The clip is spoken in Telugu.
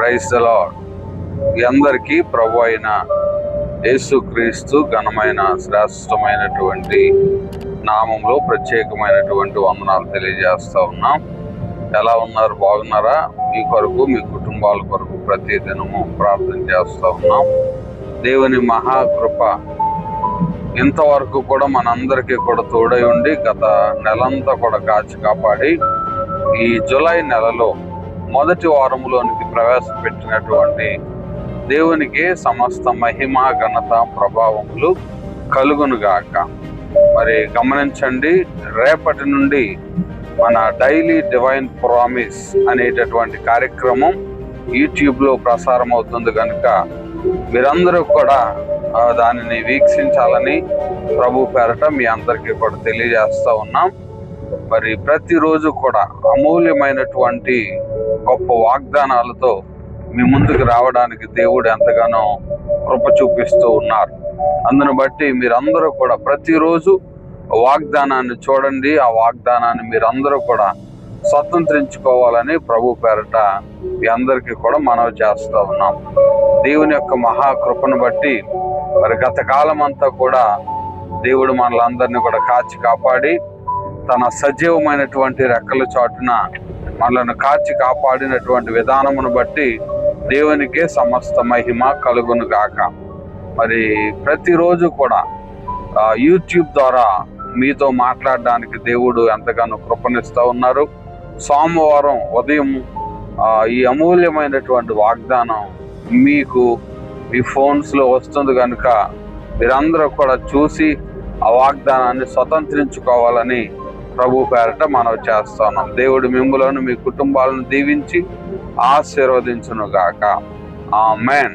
Praise the lord. అందరికీ ప్రభు అయిన యేసుక్రీస్తు ఘనమైన శ్రేష్టమైనటువంటి నామంలో ప్రత్యేకమైనటువంటి వందనాలు తెలియజేస్తా ఉన్నాం. ఎలా ఉన్నారు? బాగున్నారా? మీ కొరకు, మీ కుటుంబాల కొరకు ప్రతి దినము ప్రార్థన చేస్తూ ఉన్నాం. దేవుని మహాకృప ఇంతవరకు కూడా మనందరికీ కూడా తోడై ఉండి గత నెలంతా కూడా కాచి కాపాడి ఈ జూలై నెలలో మొదటి వారంలోనికి ప్రవేశపెట్టినటువంటి దేవునికి సమస్త మహిమ, ఘనత, ప్రభావములు కలుగునుగాక. మరి గమనించండి, రేపటి నుండి మన డైలీ డివైన్ ప్రామిస్ అనేటటువంటి కార్యక్రమం యూట్యూబ్లో ప్రసారం అవుతుంది కనుక మీరందరూ కూడా దానిని వీక్షించాలని ప్రభు పేరట మీ అందరికీ కూడా తెలియజేస్తూ ఉన్నాం. మరి ప్రతిరోజు కూడా అమూల్యమైనటువంటి గొప్ప వాగ్దానాలతో మీ ముందుకు రావడానికి దేవుడు ఎంతగానో కృప చూపిస్తూ ఉన్నారు. అందును బట్టి మీరందరూ కూడా ప్రతిరోజు వాగ్దానాన్ని చూడండి. ఆ వాగ్దానాన్ని మీరందరూ కూడా స్వతంత్రించుకోవాలని ప్రభు పేరట మీ అందరికీ కూడా మనవి చేస్తూ ఉన్నాం. దేవుని యొక్క మహాకృపను బట్టి మరి గత కాలం అంతా కూడా దేవుడు మనలందరినీ కూడా కాచి కాపాడి తన సజీవమైనటువంటి రెక్కల చాటున మనలను కాచి కాపాడినటువంటి విధానమును బట్టి దేవునికే సమస్త మహిమ కలుగును గాక. మరి ప్రతిరోజు కూడా యూట్యూబ్ ద్వారా మీతో మాట్లాడడానికి దేవుడు ఎంతగానో కృపణిస్తూ ఉన్నారు. సోమవారం ఉదయం ఈ అమూల్యమైనటువంటి వాగ్దానం మీకు మీ ఫోన్స్లో వస్తుంది కనుక మీరందరూ కూడా చూసి ఆ వాగ్దానాన్ని స్వతంత్రించుకోవాలని ప్రభు పేరట మనవి చేస్తున్నాం. దేవుడు మిమ్ములను, మీ కుటుంబాలను దీవించి ఆశీర్వదించును గాక. ఆమేన్.